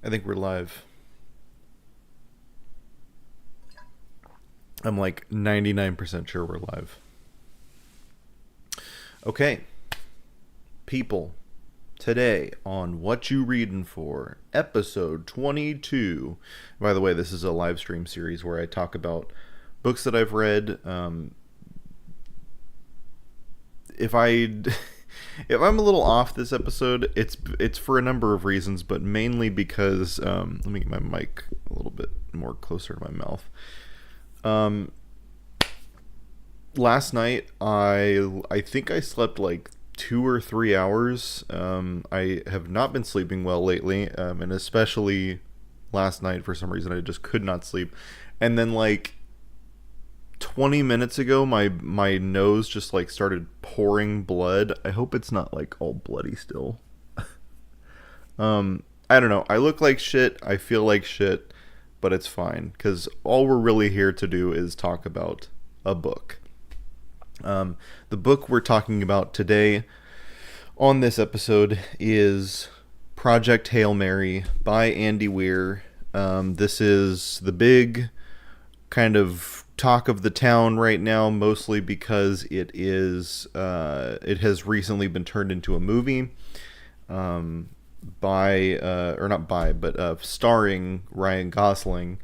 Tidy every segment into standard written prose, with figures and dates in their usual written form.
I think we're live. I'm like 99% sure we're live. Okay, people, today on What You Readin' For, episode 22. By the way, this is a live stream series where I talk about books that I've read. If I if I'm a little off this episode, it's for a number of reasons, but mainly because let me get my mic a little bit more closer to my mouth. Um, Last night I think I slept like 2 or 3 hours. I have not been sleeping well lately, and especially last night for some reason I just could not sleep. And then like 20 minutes ago, my nose just like started pouring blood. I hope it's not like all bloody still. I don't know. I look like shit. I feel like shit, but it's fine because all we're really here to do is talk about a book. The book we're talking about today on this episode is Project Hail Mary by Andy Weir. This is the big kind of talk of the town right now, mostly because it has recently been turned into a movie, by or not by, but starring Ryan Gosling.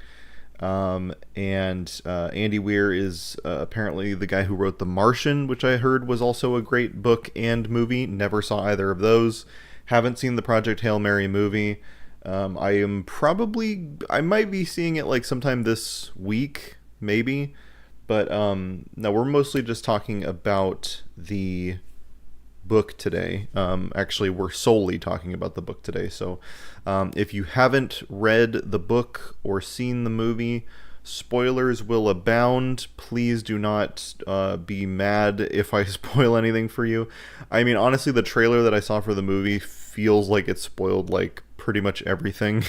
And Andy Weir is apparently the guy who wrote The Martian, which I heard was also a great book and movie. Never saw either of those. Haven't seen the Project Hail Mary movie. I might be seeing it like sometime this week, maybe. But no, we're mostly just talking about the book today. Actually, we're solely talking about the book today. So if you haven't read the book or seen the movie, spoilers will abound. Please do not be mad if I spoil anything for you. I mean, honestly, the trailer that I saw for the movie feels like it spoiled like pretty much everything.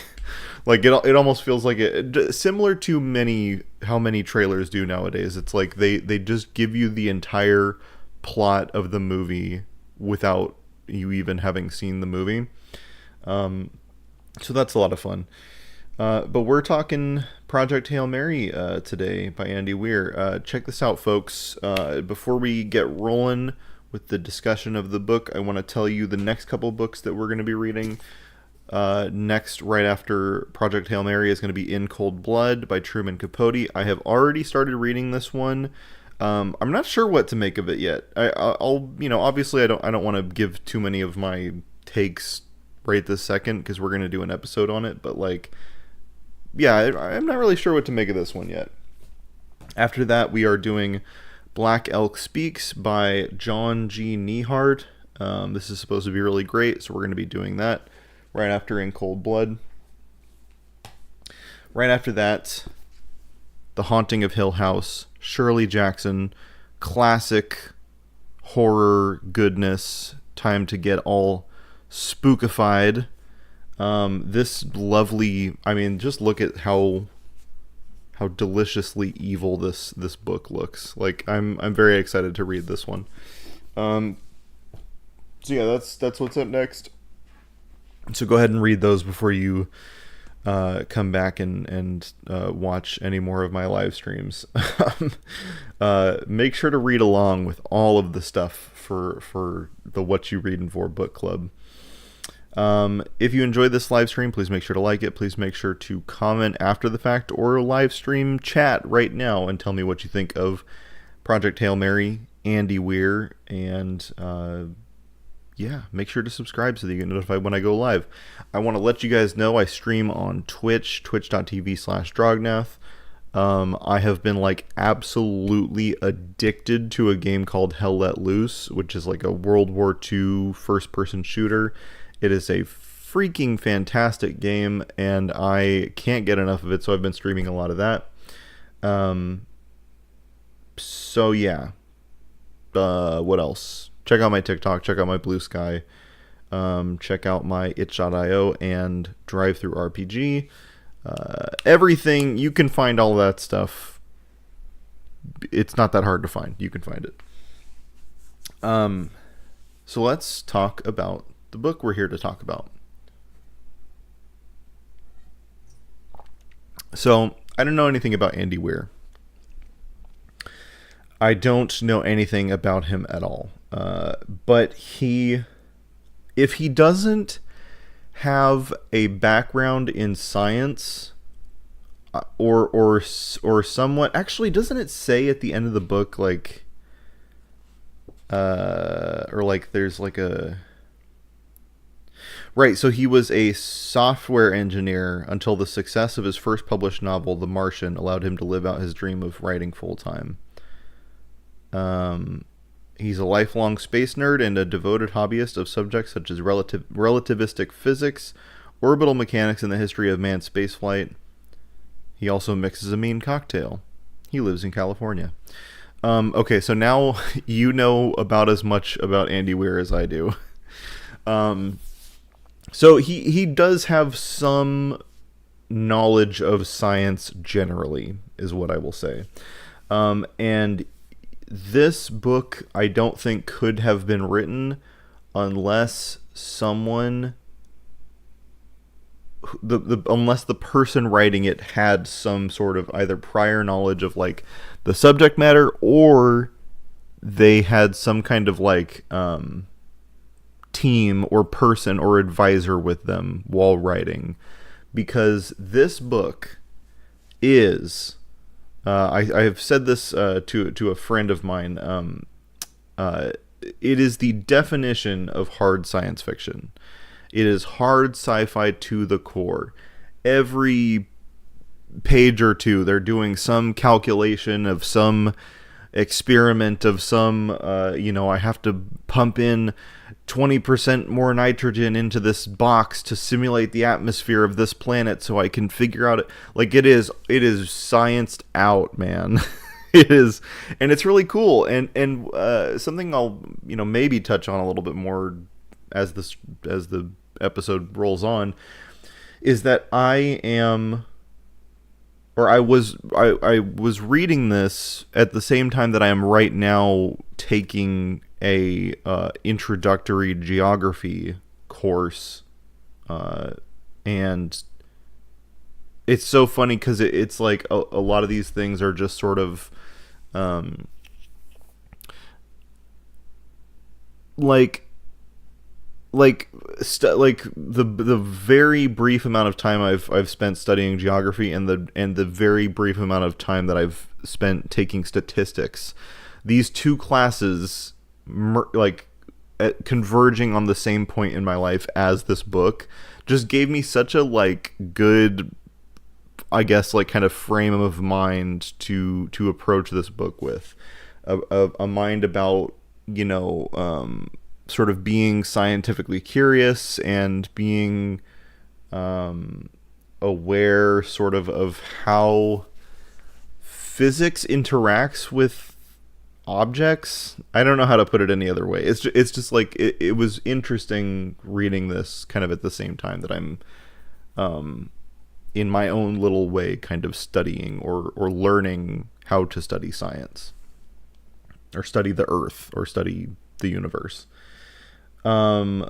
Like it almost feels like it similar to how many trailers do nowadays. It's like they just give you the entire plot of the movie without you even having seen the movie. So that's a lot of fun. But we're talking Project Hail Mary today by Andy Weir. Check this out, folks. Before we get rolling with the discussion of the book, I want to tell you the next couple books that we're going to be reading. Next, right after Project Hail Mary, is going to be In Cold Blood by Truman Capote. I have already started reading this one. I'm not sure what to make of it yet. I'll obviously I don't want to give too many of my takes right this second because we're gonna do an episode on it. But like, yeah, I'm not really sure what to make of this one yet. After that, we are doing Black Elk Speaks by John G. Neihardt. This is supposed to be really great, so we're gonna be doing that right after In Cold Blood. Right after that, The Haunting of Hill House, Shirley Jackson, classic horror goodness. Time to get all spookified. This lovely, I mean, just look at how deliciously evil this book looks. Like I'm very excited to read this one. So yeah, that's what's up next. So go ahead and read those before you come back and watch any more of my live streams. Make sure to read along with all of the stuff for the What You Readin' For book club. If you enjoyed this live stream, please make sure to like it. Please make sure to comment after the fact or live stream chat right now and tell me what you think of Project Hail Mary, Andy Weir, and yeah, make sure to subscribe so that you get notified when I go live. I want to let you guys know I stream on Twitch, twitch.tv/Drognath. I have been like absolutely addicted to a game called Hell Let Loose, which is like a World War II first-person shooter. It is a freaking fantastic game, and I can't get enough of it, so I've been streaming a lot of that. So yeah. What else? Check out my TikTok, check out my Blue Sky, check out my itch.io and Drive Through RPG. Everything, you can find all that stuff. It's not that hard to find. You can find it. So let's talk about the book we're here to talk about. So I don't know anything about Andy Weir. I don't know anything about him at all. But if he doesn't have a background in science, or somewhat, actually, doesn't it say at the end of the book, like, or like there's like a, right, so he was a software engineer until the success of his first published novel, The Martian, allowed him to live out his dream of writing full time. He's a lifelong space nerd and a devoted hobbyist of subjects such as relativistic physics, orbital mechanics, and the history of manned spaceflight. He also mixes a mean cocktail. He lives in California. Okay, so now you know about as much about Andy Weir as I do. So he does have some knowledge of science generally, is what I will say. And this book, I don't think, could have been written unless someone, unless the person writing it had some sort of either prior knowledge of like the subject matter, or they had some kind of like team or person or advisor with them while writing, because this book is I have said this to a friend of mine. It is the definition of hard science fiction. It is hard sci-fi to the core. Every page or two, they're doing some calculation of some experiment of some, I have to pump in 20% more nitrogen into this box to simulate the atmosphere of this planet so I can figure out it. Like, it is scienced out, man. It is, and it's really cool. And something I'll, maybe touch on a little bit more as the episode rolls on, is that I was reading this at the same time that I am right now taking a introductory geography course, and it's so funny because it's like a lot of these things are just sort of like the very brief amount of time I've spent studying geography, and the very brief amount of time that I've spent taking statistics. These two classes converging on the same point in my life as this book just gave me such a good, I guess, kind of frame of mind to approach this book with, a mind about sort of being scientifically curious and being aware sort of how physics interacts with objects. I don't know how to put it any other way. It's just like it was interesting reading this kind of at the same time that I'm in my own little way kind of studying or learning how to study science, or study the earth, or study the universe. So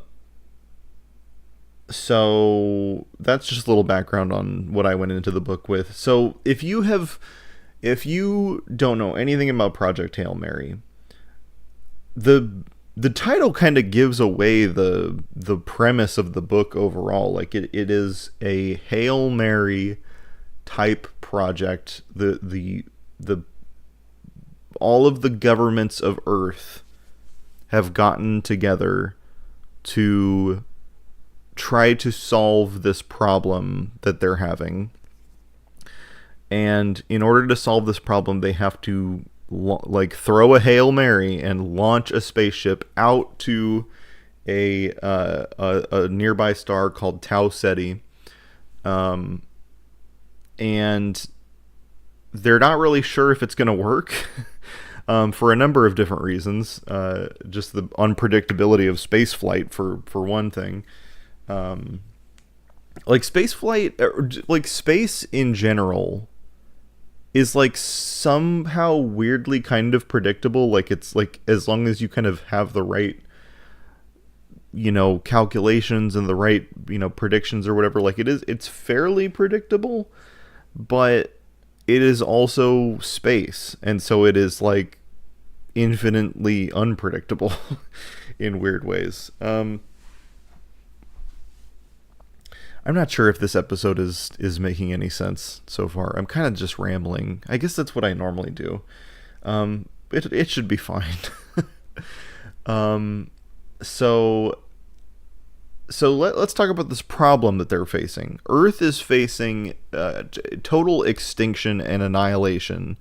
that's just a little background on what I went into the book with. So if you don't know anything about Project Hail Mary, the title kind of gives away the premise of the book overall. Like it is a Hail Mary type project. The all of the governments of Earth have gotten together to try to solve this problem that they're having. And in order to solve this problem, they have to throw a Hail Mary and launch a spaceship out to a nearby star called Tau Ceti. And they're not really sure if it's going to work. For a number of different reasons. Just the unpredictability of space flight, for one thing. Space flight, space in general is somehow weirdly kind of predictable. It's as long as you kind of have the right calculations and the right predictions or whatever, it's fairly predictable. but it is also space, and so it is like infinitely unpredictable in weird ways. I'm not sure if this episode is making any sense so far. I'm kind of just rambling. I guess that's what I normally do. It should be fine. um, so let's talk about this problem that they're facing. Earth is facing total extinction and annihilation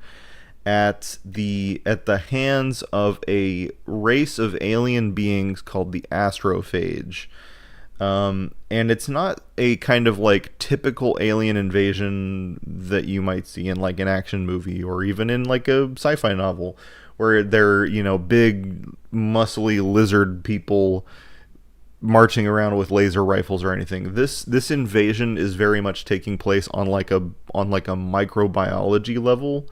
at the hands of a race of alien beings called the astrophage. And it's not a kind of like typical alien invasion that you might see in like an action movie or even in like a sci-fi novel where they're, big muscly lizard people marching around with laser rifles or anything. This invasion is very much taking place on like a microbiology level.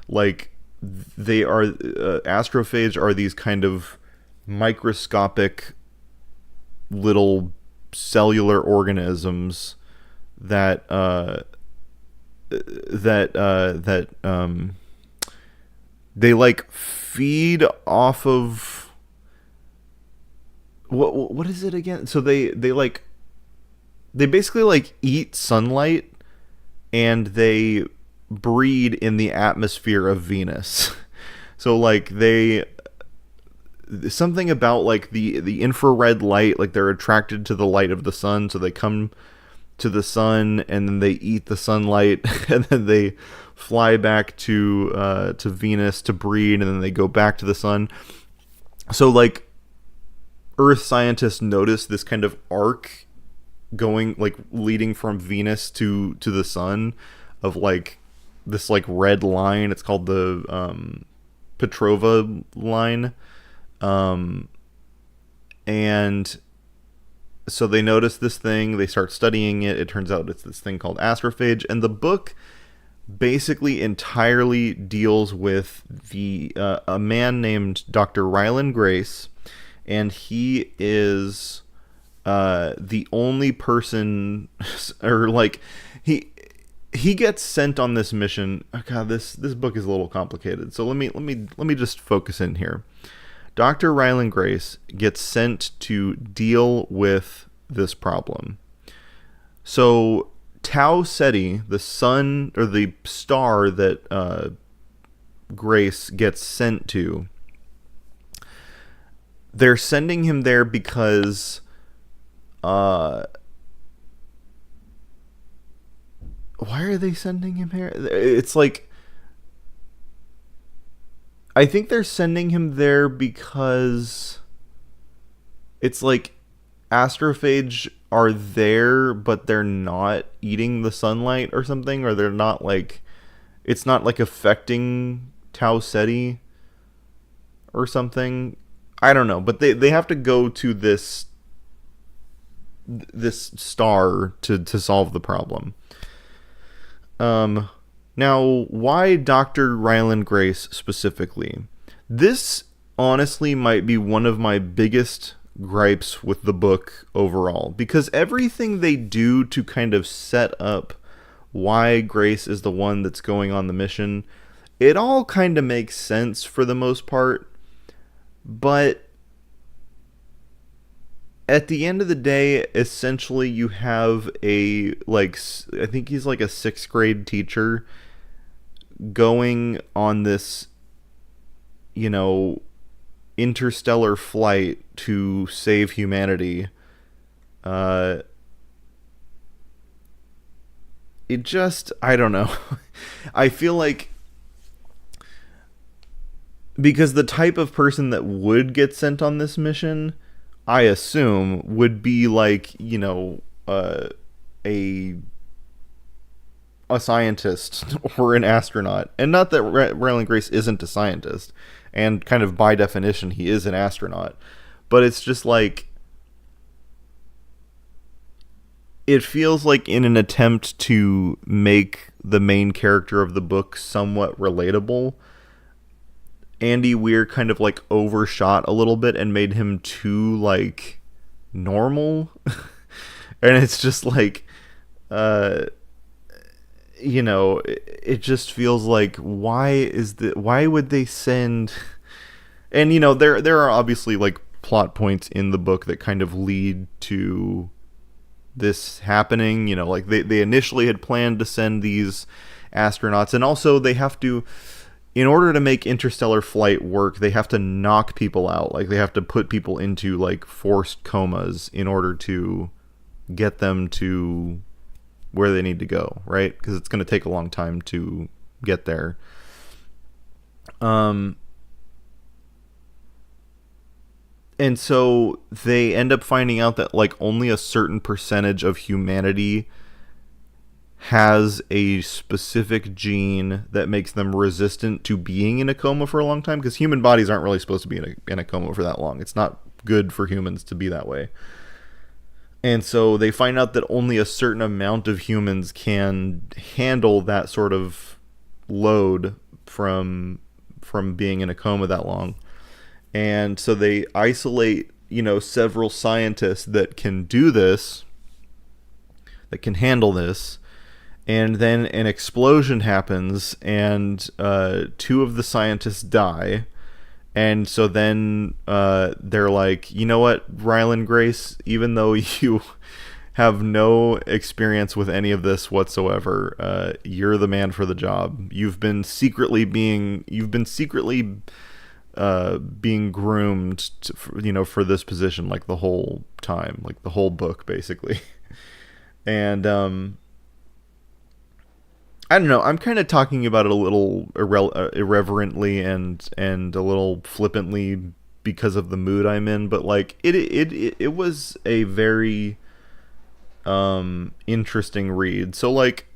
Like they are astrophage are these kind of microscopic little cellular organisms that they like feed off of what is it again? So they basically like eat sunlight and they breed in the atmosphere of Venus. So like something about like the infrared light, like they're attracted to the light of the sun, so they come to the sun and then they eat the sunlight and then they fly back to Venus to breed, and then they go back to the sun. So like Earth scientists notice this kind of arc going like leading from Venus to the sun of like this like red line. It's called the Petrova line. And so they notice this thing, they start studying it. It turns out it's this thing called astrophage, and the book basically entirely deals with a man named Dr. Ryland Grace, and he is the only person, or like he gets sent on this mission. Oh God, this book is a little complicated. So let me just focus in here. Dr. Ryland Grace gets sent to deal with this problem. So Tau Ceti, the sun or the star that Grace gets sent to, they're sending him there because why are they sending him here? It's like, I think they're sending him there because it's like astrophage are there, but they're not eating the sunlight or something, or they're not like, it's not like affecting Tau Ceti or something. I don't know, but they have to go to this star to solve the problem. Now, why Dr. Ryland Grace specifically? This honestly might be one of my biggest gripes with the book overall, because everything they do to kind of set up why Grace is the one that's going on the mission, it all kind of makes sense for the most part, but at the end of the day, essentially you have I think he's like a 6th grade teacher going on this, interstellar flight to save humanity. It just, I don't know. I feel like, because the type of person that would get sent on this mission, I assume, would be like, a scientist or an astronaut. And not that Ryland Grace isn't a scientist, and kind of by definition he is an astronaut, but it's just like, it feels like in an attempt to make the main character of the book somewhat relatable, Andy Weir kind of like overshot a little bit and made him too like normal. And it's just like it just feels like, why would they send, and there are obviously like plot points in the book that kind of lead to this happening. Like they initially had planned to send these astronauts, and also they have to, in order to make interstellar flight work, they have to knock people out. Like they have to put people into like forced comas in order to get them to where they need to go, right? Because it's going to take a long time to get there. And so they end up finding out that like only a certain percentage of humanity has a specific gene that makes them resistant to being in a coma for a long time, because human bodies aren't really supposed to be in a coma for that long. It's not good for humans to be that way. And so they find out that only a certain amount of humans can handle that sort of load from being in a coma that long. And so they isolate, several scientists that can do this, that can handle this. And then an explosion happens, and 2 of the scientists die. And so then they're like, you know what, Ryland Grace, even though you have no experience with any of this whatsoever, you're the man for the job. You've been secretly being groomed for this position, like the whole time, like the whole book basically. And I don't know. I'm kind of talking about it a little irreverently and a little flippantly because of the mood I'm in, but like it was a very interesting read. So like,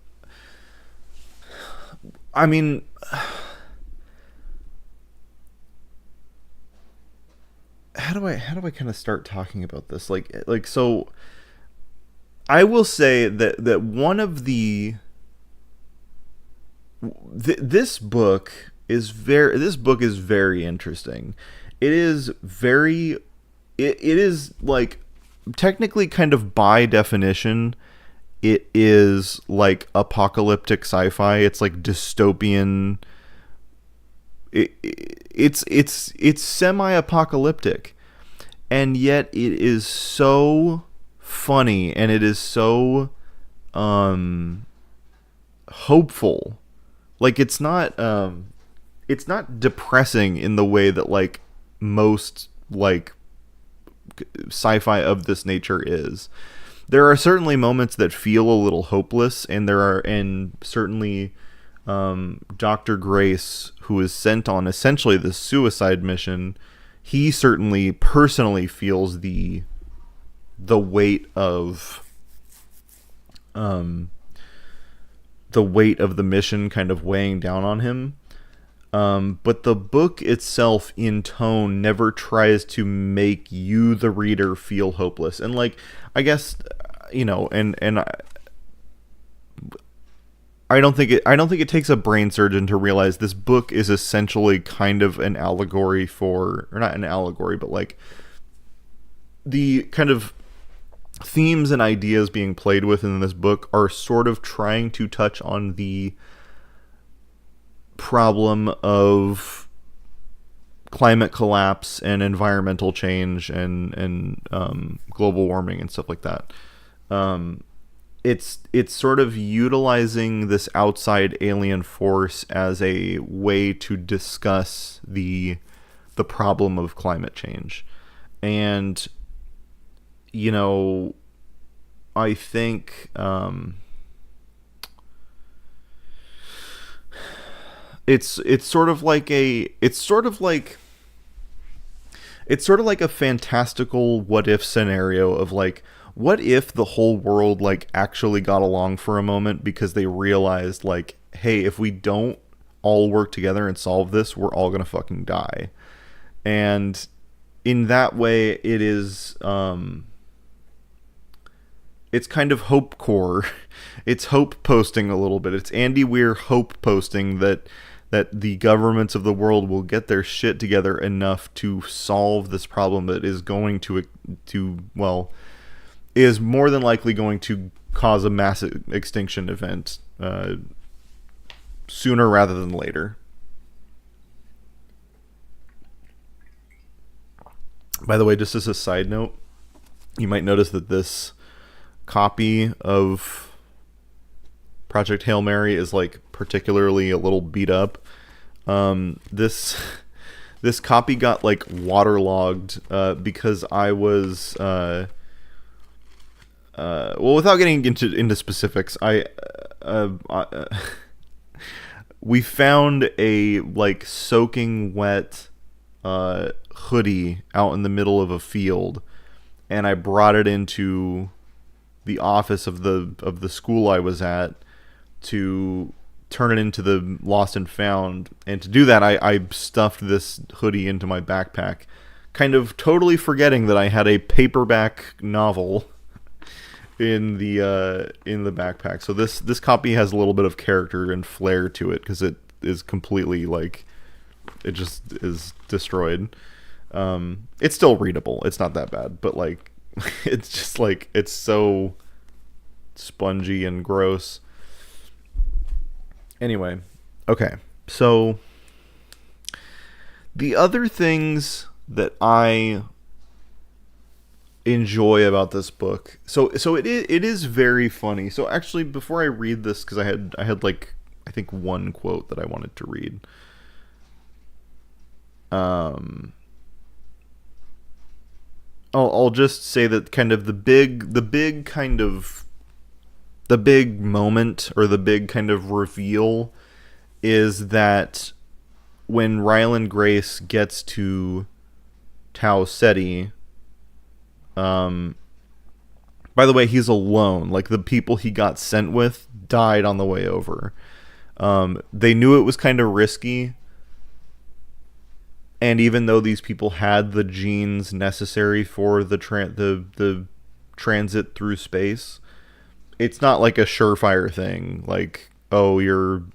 I mean, how do I kind of start talking about this? Like so, I will say that one of the this book is very interesting. It is like, technically, kind of by definition, it is like apocalyptic sci-fi. It's like dystopian. It's semi-apocalyptic, and yet it is so funny, and it is so hopeful. Like it's not depressing in the way that like most like sci-fi of this nature is. There are certainly moments that feel a little hopeless, and certainly Dr. Grace, who is sent on essentially the suicide mission, he certainly personally feels the weight of the mission kind of weighing down on him. But the book itself, in tone, never tries to make you, the reader, feel hopeless. And like, I guess, and I don't think it takes a brain surgeon to realize this book is essentially kind of an allegory or not an allegory, but like the kind of themes and ideas being played with in this book are sort of trying to touch on the problem of climate collapse and environmental change and global warming and stuff like that. It's sort of utilizing this outside alien force as a way to discuss the problem of climate change. And I think it's sort of like a fantastical what if scenario of like, what if the whole world like actually got along for a moment because they realized like, hey, if we don't all work together and solve this, we're all gonna fucking die. And in that way, it is it's kind of hope core. It's hope posting a little bit. It's Andy Weir hope posting that the governments of the world will get their shit together enough to solve this problem that is going to is more than likely going to cause a massive extinction event sooner rather than later. By the way, just as a side note, you might notice that this copy of Project Hail Mary is like particularly a little beat up. This this copy got like waterlogged because I was well, without getting into specifics, we found a like soaking wet hoodie out in the middle of a field, and I brought it into the office of the school I was at to turn it into the lost and found. And to do that, I stuffed this hoodie into my backpack, kind of totally forgetting that I had a paperback novel in the backpack. So this copy has a little bit of character and flair to it because it is completely like, it just is destroyed. It's still readable. It's not that bad, but like it's just like, it's so spongy and gross. Anyway, okay. So the other things that I enjoy about this book, so it is very funny. So actually, before I read this, because I had like, I think one quote that I wanted to read. I'll just say that kind of the big moment, or the big kind of reveal, is that when Ryland Grace gets to Tau Ceti, by the way, he's alone. Like, the people he got sent with died on the way over. They knew it was kind of risky, and even though these people had the genes necessary for the transit through space, it's not like a surefire thing. Like, oh, you're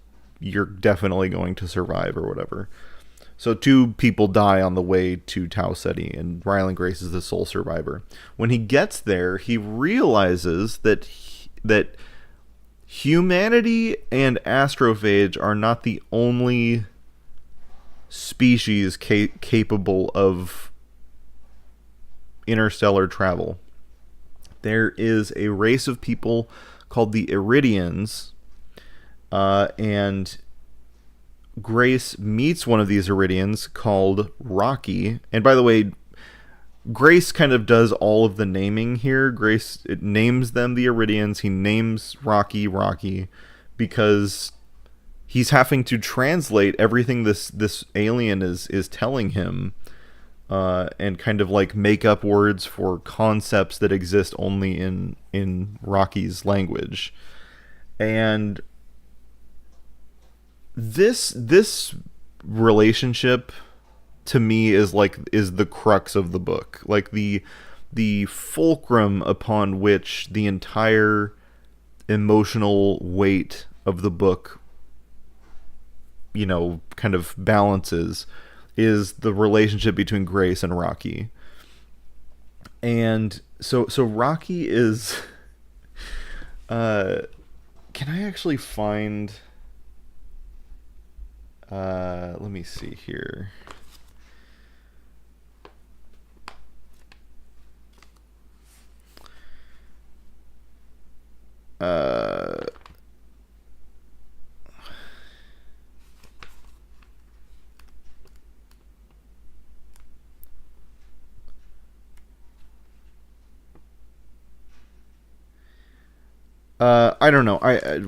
definitely going to survive or whatever. So 2 people die on the way to Tau Ceti, and Ryland Grace is the sole survivor. When he gets there, he realizes that humanity and astrophage are not the only species capable of interstellar travel. There is a race of people called the Iridians, and Grace meets one of these Iridians called Rocky. And by the way, Grace kind of does all of the naming here. Grace, it names them the Iridians. He names Rocky because he's having to translate everything this alien is telling him, and kind of like make up words for concepts that exist only in Rocky's language. And this relationship to me is the crux of the book, like the fulcrum upon which the entire emotional weight of the book, you know, kind of balances, is the relationship between Grace and Rocky. And so Rocky is can I actually find let me see here. I don't know.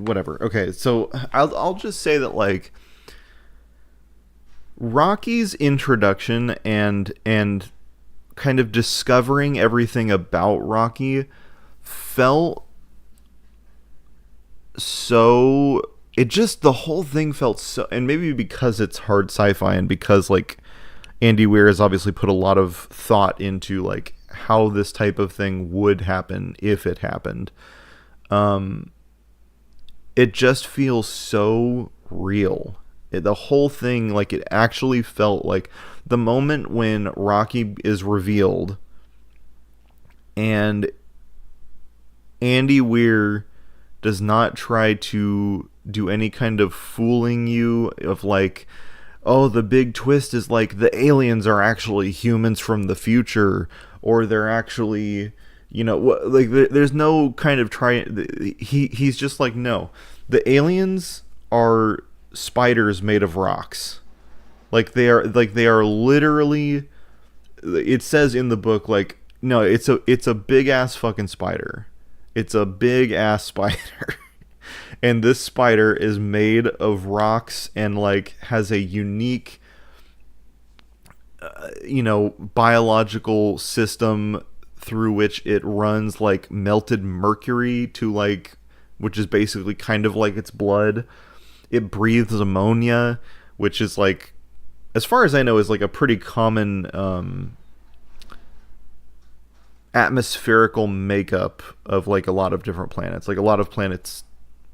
Whatever. Okay, so I'll just say that, like, Rocky's introduction and kind of discovering everything about Rocky felt so, it just, the whole thing felt so, and maybe because it's hard sci-fi and because, like, Andy Weir has obviously put a lot of thought into, like, how this type of thing would happen if it happened. It just feels so real. The whole thing, like, it actually felt like the moment when Rocky is revealed and Andy Weir does not try to do any kind of fooling you of like, oh, the big twist is like the aliens are actually humans from the future, or they're actually, like there's no kind of try. He's just like, no, the aliens are spiders made of rocks. Like they are literally. It says in the book, like, no, it's a big ass fucking spider. It's a big ass spider. And this spider is made of rocks and like has a unique biological system through which it runs like melted mercury to like, which is basically kind of like its blood. It breathes ammonia, which is like, as far as I know, is like a pretty common atmospherical makeup of like a lot of different planets. Like a lot of planets,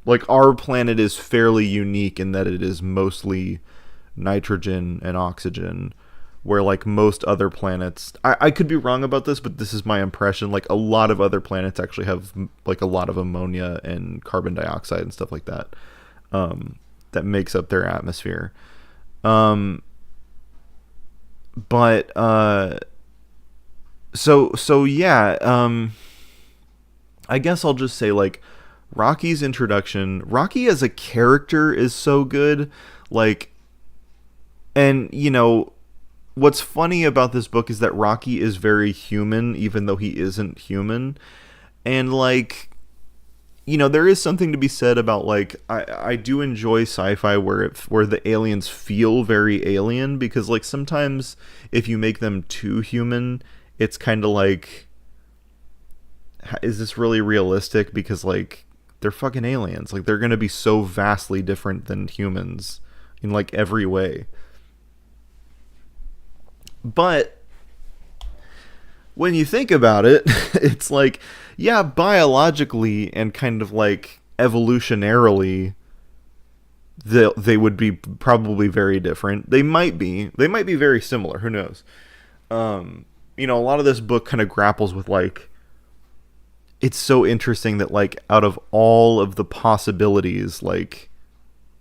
like our planet is fairly unique in that it is mostly nitrogen and oxygen, where like most other planets, I could be wrong about this, but this is my impression, like a lot of other planets actually have like a lot of ammonia and carbon dioxide and stuff like that, that makes up their atmosphere. But so yeah, I guess I'll just say like Rocky's introduction, Rocky as a character is so good, like, and what's funny about this book is that Rocky is very human even though he isn't human. And like, there is something to be said about like, I do enjoy sci-fi where the aliens feel very alien, because like sometimes if you make them too human, it's kind of like, is this really realistic? Because like they're fucking aliens. Like they're going to be so vastly different than humans in like every way. But when you think about it, it's like, yeah, biologically and kind of like evolutionarily, they would be probably very different. They might be very similar. Who knows? A lot of this book kind of grapples with like, it's so interesting that like out of all of the possibilities, like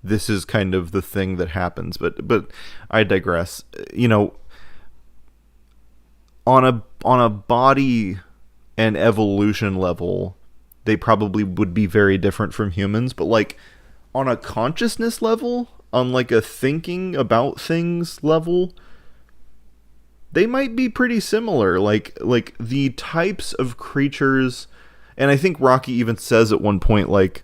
this is kind of the thing that happens. But I digress. On a body and evolution level, they probably would be very different from humans, but like on a consciousness level, on like a thinking about things level, they might be pretty similar. Like the types of creatures, and I think Rocky even says at one point, like,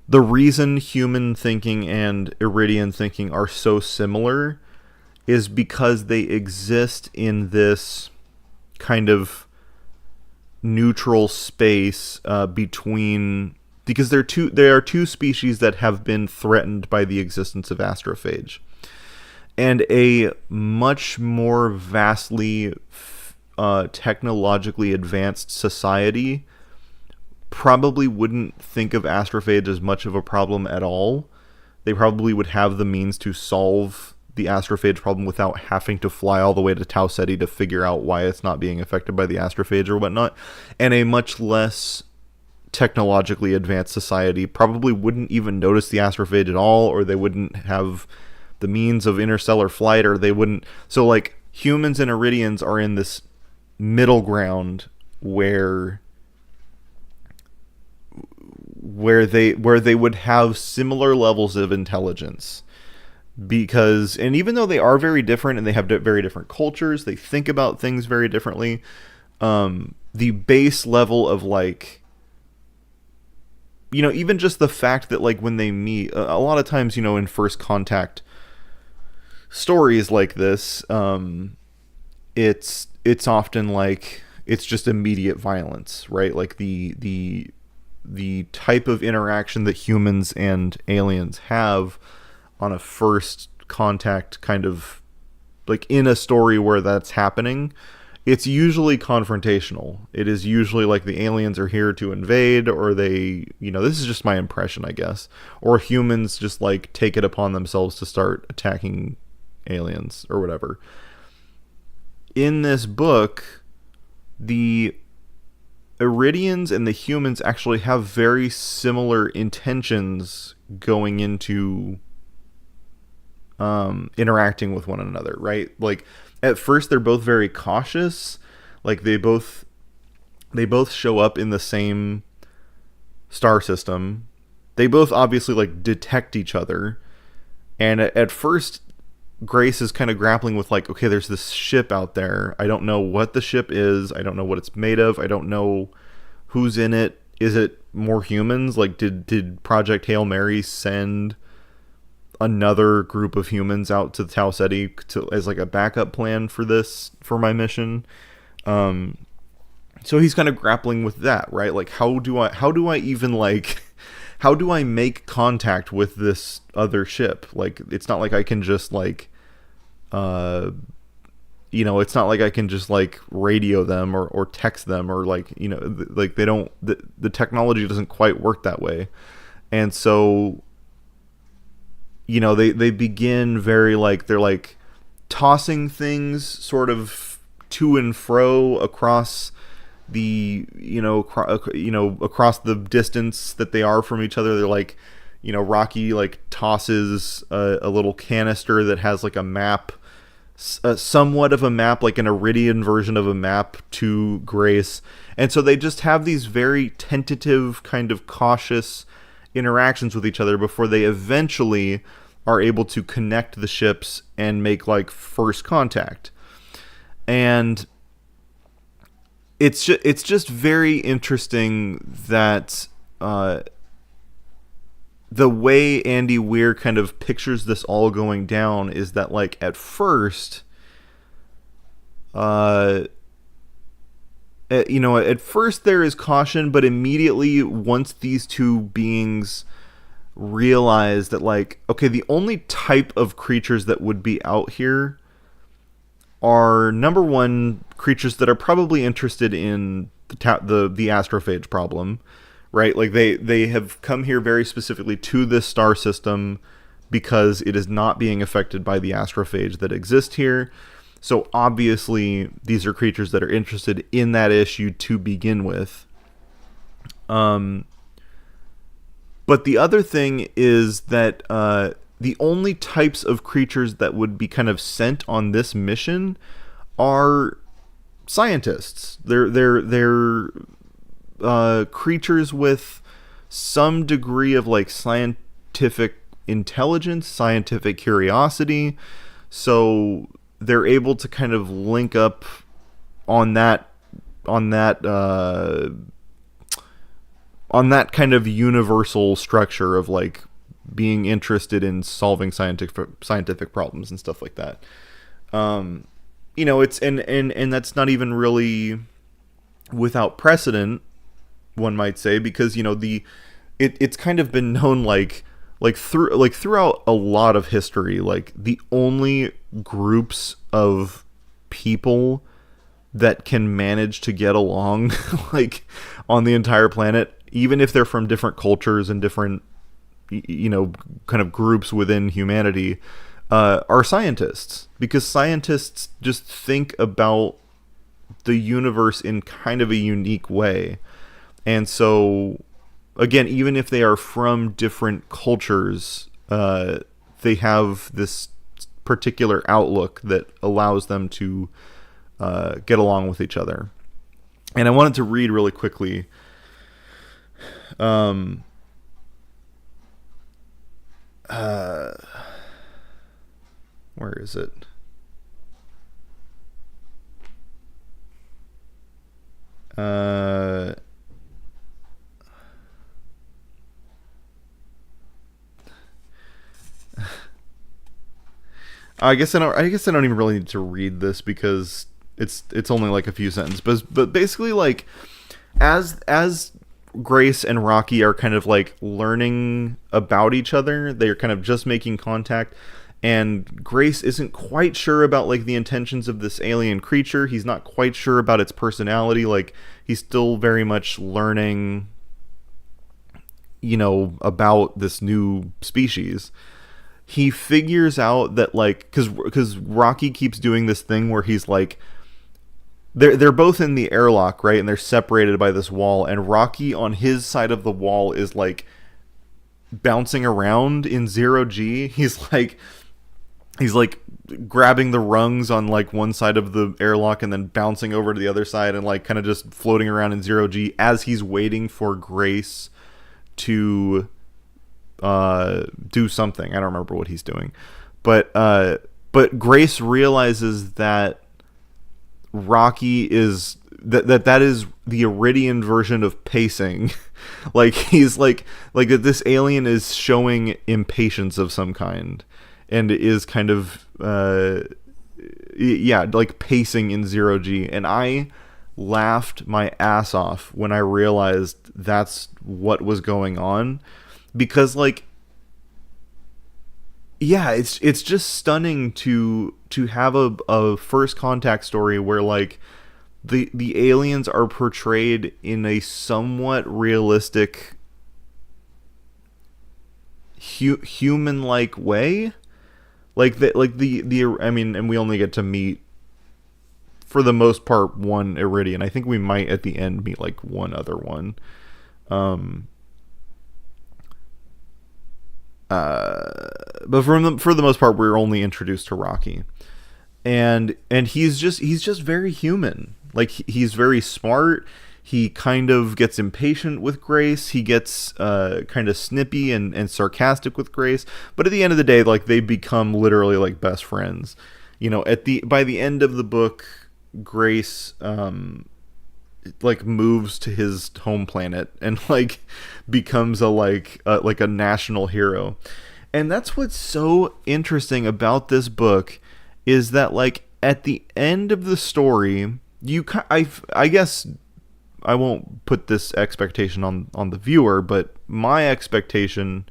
the reason human thinking and Iridian thinking are so similar is because they exist in this kind of neutral space between, because there are two species that have been threatened by the existence of astrophage, and a much more vastly technologically advanced society probably wouldn't think of astrophage as much of a problem at all. They probably would have the means to solve the astrophage problem without having to fly all the way to Tau Ceti to figure out why it's not being affected by the astrophage or whatnot. And a much less technologically advanced society probably wouldn't even notice the astrophage at all, or they wouldn't have the means of interstellar flight, or they wouldn't. So like humans and Iridians are in this middle ground where they would have similar levels of intelligence, because, and even though they are very different and they have very different cultures, they think about things very differently. The base level of like, even just the fact that like when they meet, a lot of times, in first contact stories like this, it's often like, it's just immediate violence, right? Like the type of interaction that humans and aliens have on a first contact, kind of like in a story where that's happening, it's usually confrontational. It is usually like the aliens are here to invade, or they, this is just my impression, I guess, or humans just like take it upon themselves to start attacking aliens or whatever. In this book, the Iridians and the humans actually have very similar intentions going into interacting with one another, right? Like at first they're both very cautious. Like they both show up in the same star system. They both obviously like detect each other. And at first Grace is kind of grappling with like, okay, there's this ship out there. I don't know what the ship is. I don't know what it's made of. I don't know who's in it. Is it more humans? Like did Project Hail Mary send another group of humans out to Tau Ceti as like a backup plan for my mission? So he's kind of grappling with that, right? Like how do I even like how do I make contact with this other ship? Like it's not like I can just like it's not like I can just like radio them or text them or like, like they don't, the technology doesn't quite work that way. And so, they begin very like, they're like tossing things sort of to and fro across the, across the distance that they are from each other. They're like, Rocky like tosses a little canister that has like a map, somewhat of a map, like an Iridian version of a map, to Grace. And so they just have these very tentative, kind of cautious interactions with each other before they eventually are able to connect the ships and make like first contact. And it's just very interesting that the way Andy Weir kind of pictures this all going down is that like at first at first there is caution, but immediately once these two beings realize that like, okay, the only type of creatures that would be out here are, number one, creatures that are probably interested in the astrophage problem, right? Like they have come here very specifically to this star system because it is not being affected by the astrophage that exist here. So obviously these are creatures that are interested in that issue to begin with. But the other thing is that the only types of creatures that would be kind of sent on this mission are scientists. They're creatures with some degree of like scientific intelligence, scientific curiosity. So they're able to kind of link up on that kind of universal structure of like being interested in solving scientific problems and stuff like that. It's and that's not even really without precedent, one might say, because it's kind of been known throughout a lot of history, like the only groups of people that can manage to get along like on the entire planet, even if they're from different cultures and different kind of groups within humanity, are scientists, because scientists just think about the universe in kind of a unique way. And so again, even if they are from different cultures, they have this particular outlook that allows them to get along with each other. And I wanted to read really quickly where is it? I guess I don't even really need to read this because it's only like a few sentences. But basically, like as Grace and Rocky are kind of like learning about each other, they're kind of just making contact, and Grace isn't quite sure about like the intentions of this alien creature. He's not quite sure about its personality. Like he's still very much learning, about this new species. He figures out that like, because Rocky keeps doing this thing where he's like they're both in the airlock, right? And they're separated by this wall. And Rocky on his side of the wall is like bouncing around in zero G. He's like grabbing the rungs on like one side of the airlock and then bouncing over to the other side and like kind of just floating around in zero G as he's waiting for Grace to do something. I don't remember what he's doing, but Grace realizes that Rocky is that is the Iridian version of pacing. Like he's like that this alien is showing impatience of some kind and is kind of yeah, like pacing in zero G. And I laughed my ass off when I realized that's what was going on, because like, yeah, it's just stunning to have a first contact story where like the aliens are portrayed in a somewhat realistic human like way. Like the I mean, and we only get to meet for the most part one Iridian. I think we might at the end meet like one other one. Um but for the most part we're only introduced to Rocky. And he's just very human. Like he's very smart. He kind of gets impatient with Grace. He gets kind of snippy and sarcastic with Grace. But at the end of the day, like they become literally like best friends. You know, by the end of the book, Grace like moves to his home planet and like becomes a national hero. And that's what's so interesting about this book, is that like at the end of the story, I guess I won't put this expectation on the viewer, but my expectation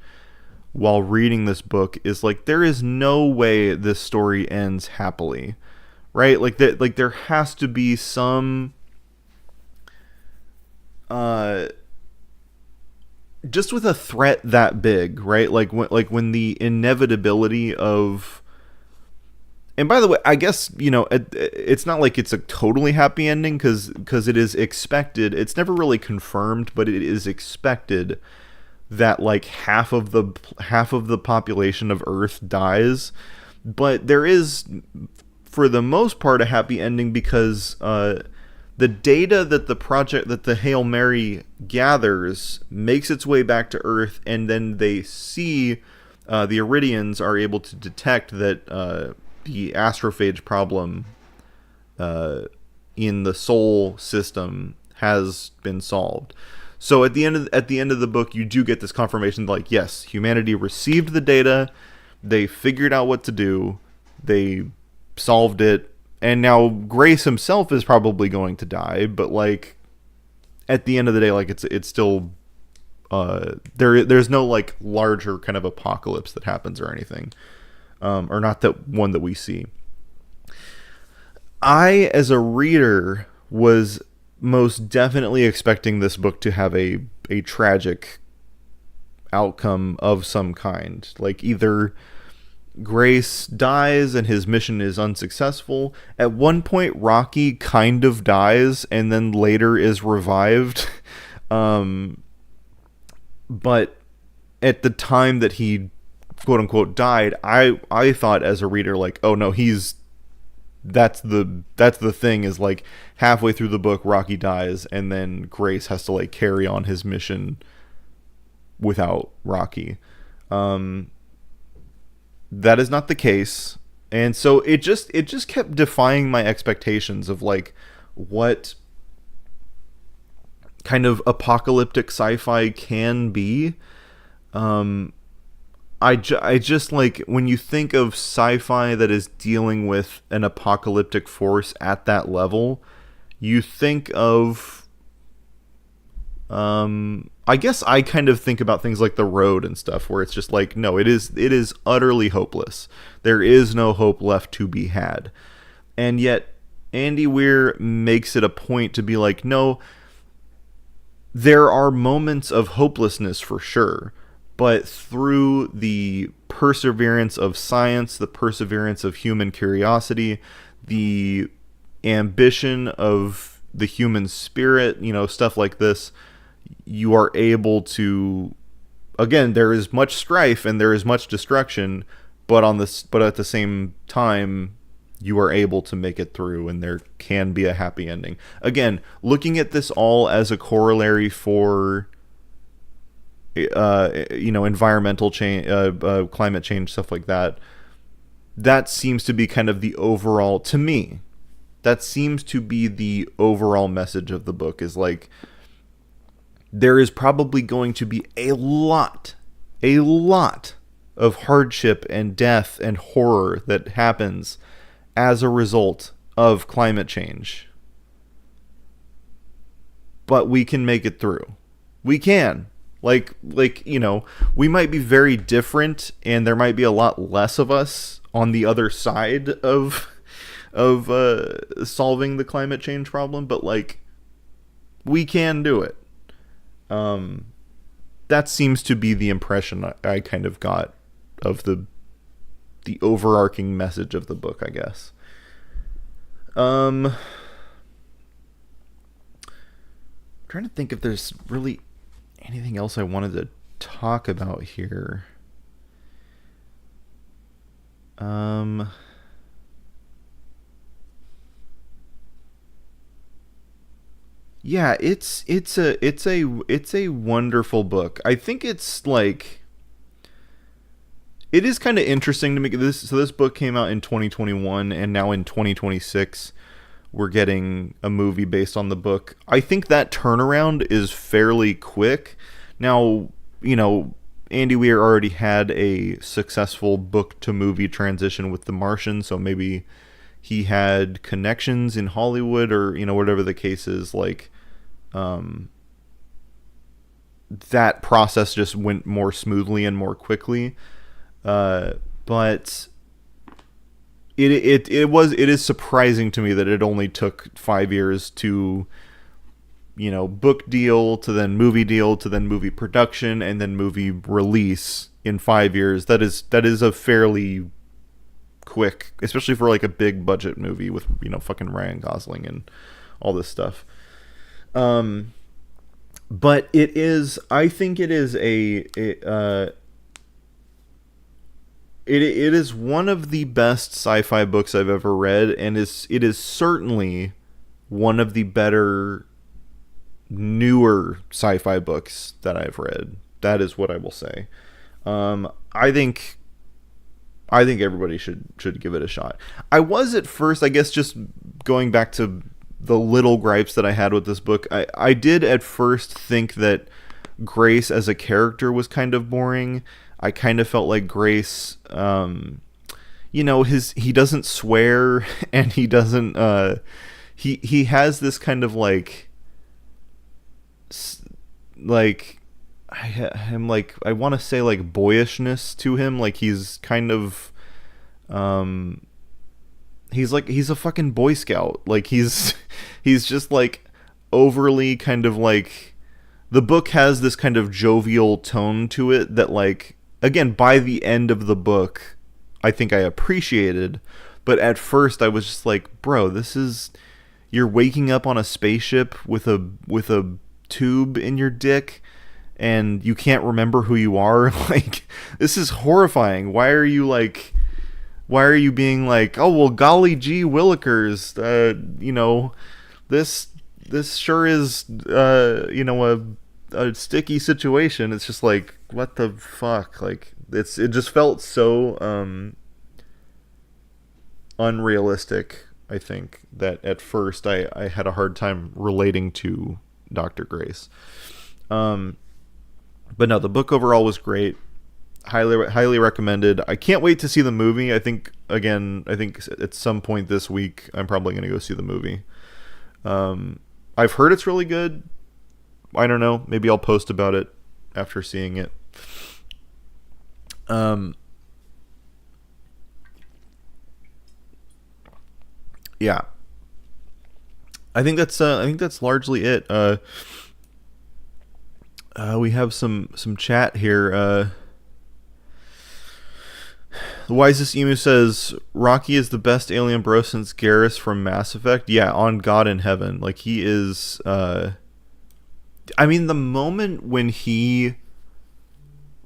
while reading this book is like there is no way this story ends happily, right? Like that, like there has to be some just with a threat that big, right? Like when the inevitability of, and by the way, I guess, you know, it's not like it's a totally happy ending, because it is expected. It's never really confirmed, but it is expected that like half of the population of Earth dies. But there is, for the most part, a happy ending, because the data that the Hail Mary gathers makes its way back to Earth, and then they see the Iridians are able to detect that the astrophage problem in the Sol system has been solved. So at the end of the book, you do get this confirmation, like, yes, humanity received the data, they figured out what to do, they solved it, and now Grace himself is probably going to die, but like at the end of the day, like it's still there's no like larger kind of apocalypse that happens or anything. Or not that one that we see. I, as a reader, was most definitely expecting this book to have a tragic outcome of some kind. Like either Grace dies and his mission is unsuccessful. At one point, Rocky kind of dies and then later is revived. But at the time that he quote unquote died, I thought as a reader, like, oh no, that's the thing, is like halfway through the book Rocky dies and then Grace has to like carry on his mission without Rocky. That is not the case. And so it just kept defying my expectations of like what kind of apocalyptic sci-fi can be. I just like, when you think of sci-fi that is dealing with an apocalyptic force at that level, you think of, I guess I kind of think about things like The Road and stuff, where it's just like, no, it is utterly hopeless. There is no hope left to be had. And yet Andy Weir makes it a point to be like, no, there are moments of hopelessness for sure, but through the perseverance of science, the perseverance of human curiosity, the ambition of the human spirit, stuff like this, you are able to, again, there is much strife and there is much destruction, but at the same time, you are able to make it through, and there can be a happy ending. Again, looking at this all as a corollary for environmental change, climate change, stuff like that. That seems to be kind of the overall, to me, that seems to be the overall message of the book, is like, there is probably going to be a lot of hardship and death and horror that happens as a result of climate change. But we can make it through. We can. Like, we might be very different, and there might be a lot less of us on the other side of solving the climate change problem, but like, we can do it. That seems to be the impression I kind of got of the overarching message of the book, I guess. Trying to think if there's really anything else I wanted to talk about here. Yeah, it's a wonderful book. I think it's like, it is kind of interesting to me. This book came out in 2021, and now in 2026 we're getting a movie based on the book. I think that turnaround is fairly quick. Now, Andy Weir already had a successful book to movie transition with The Martian, so maybe he had connections in Hollywood, or whatever the case is. Like, that process just went more smoothly and more quickly. But it is surprising to me that it only took 5 years to, book deal, to then movie deal, to then movie production, and then movie release in 5 years. That is a fairly quick, especially for like a big budget movie with, fucking Ryan Gosling and all this stuff. But I think it is it is one of the best sci-fi books I've ever read, and it is certainly one of the better, newer sci-fi books that I've read. That is what I will say. I think everybody should give it a shot. I was at first, I guess, just going back to the little gripes that I had with this book, I did at first think that Grace as a character was kind of boring. I kind of felt like Grace, he doesn't swear, and he doesn't, he has this kind of like I want to say like boyishness to him. Like, he's kind of, he's a fucking Boy Scout. Like, he's just like overly kind of like, the book has this kind of jovial tone to it that, like, again, by the end of the book, I think I appreciated, but at first I was just like, bro, you're waking up on a spaceship with a tube in your dick, and you can't remember who you are. Like, this is horrifying. Why are you being like, oh, well, golly gee willikers, this sure is, a sticky situation. It's just like, what the fuck? Like, it just felt so unrealistic, I think, that at first I had a hard time relating to Dr. Grace. But no, the book overall was great. Highly recommended. I can't wait to see the movie. I think at some point this week I'm probably going to go see the movie. I've heard it's really good. I don't know. Maybe I'll post about it after seeing it. Yeah. I think that's largely it. We have some chat here. The Wisest Emu says Rocky is the best alien bro since Garrus from Mass Effect. Yeah, on God in heaven. Like, he is. I mean, the moment when he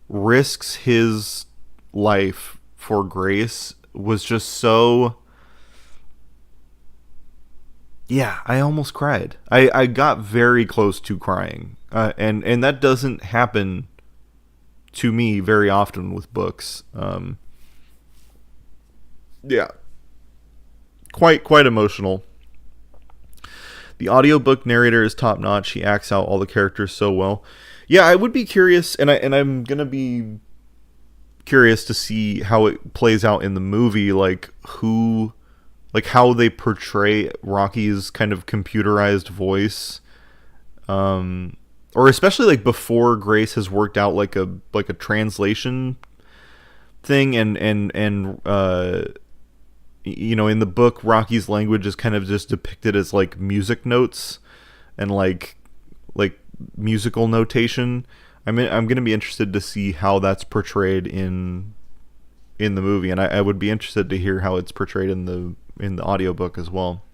risks his life for Grace was just so. Yeah, I almost cried. I got very close to crying, and that doesn't happen to me very often with books. Yeah, quite emotional. The audiobook narrator is top notch. He acts out all the characters so well. Yeah, I would be curious, and I'm gonna be curious to see how it plays out in the movie. Like how they portray Rocky's kind of computerized voice, or especially like before Grace has worked out like a translation thing, and you know, in the book, Rocky's language is kind of just depicted as like music notes and like musical notation. I'm going to be interested to see how that's portrayed in the movie, and I would be interested to hear how it's portrayed in the audiobook as well.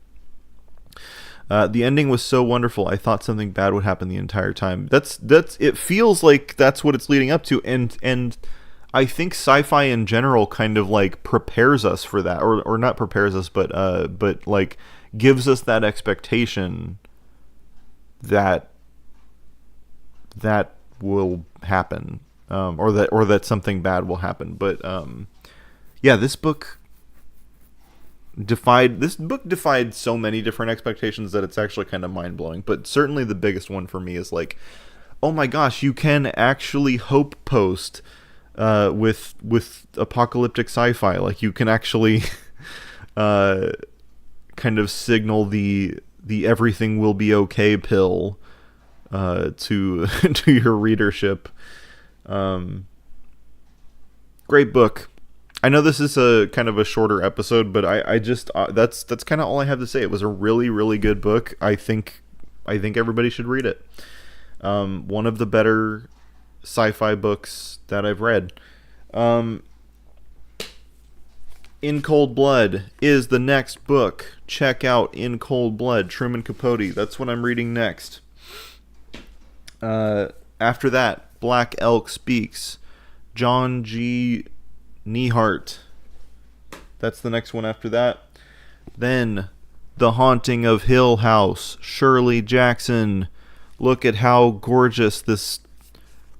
The ending was so wonderful. I thought something bad would happen the entire time. That's it feels like that's what it's leading up to, and I think sci-fi in general kind of like prepares us for that, or not prepares us, but like gives us that expectation that will happen, or that something bad will happen. But yeah, this book defied so many different expectations that it's actually kind of mind-blowing. But certainly the biggest one for me is like, oh my gosh, you can actually hope post with apocalyptic sci-fi. Like, you can actually kind of signal the everything will be okay pill to to your readership. Great book. I know this is a kind of a shorter episode, but I just that's kind of all I have to say. It was a really, really good book. I think everybody should read it. One of the better sci-fi books that I've read. In Cold Blood is the next book. Check out In Cold Blood, Truman Capote. That's what I'm reading next. After that, Black Elk Speaks, John G. Neihardt. That's the next one after that. Then, The Haunting of Hill House, Shirley Jackson. Look at how gorgeous this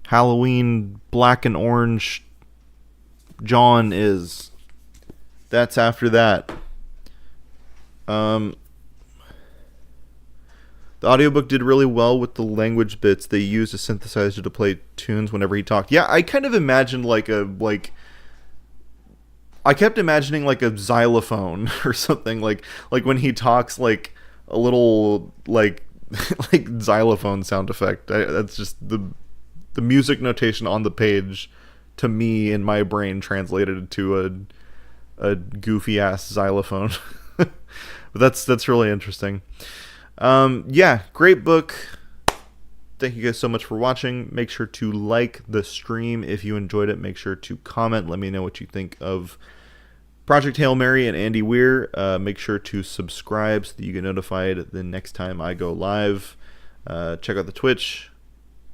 Halloween black and orange John is. That's after that. The audiobook did really well with the language bits they used a synthesizer to play tunes whenever he talked. Yeah, I kind of imagined I kept imagining like a xylophone or something, like when he talks, like a little like like xylophone sound effect. That's just the music notation on the page to me in my brain translated to a goofy ass xylophone. But that's really interesting. Yeah, great book. Thank you guys so much for watching. Make sure to like the stream if you enjoyed it. Make sure to comment. Let me know what you think of Project Hail Mary and Andy Weir. Make sure to subscribe so that you get notified the next time I go live. Check out the Twitch.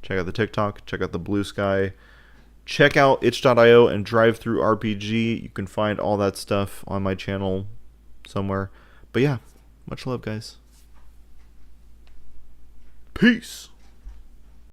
Check out the TikTok. Check out the Blue Sky. Check out itch.io and Drive Through RPG. You can find all that stuff on my channel somewhere. But yeah, much love, guys. Peace.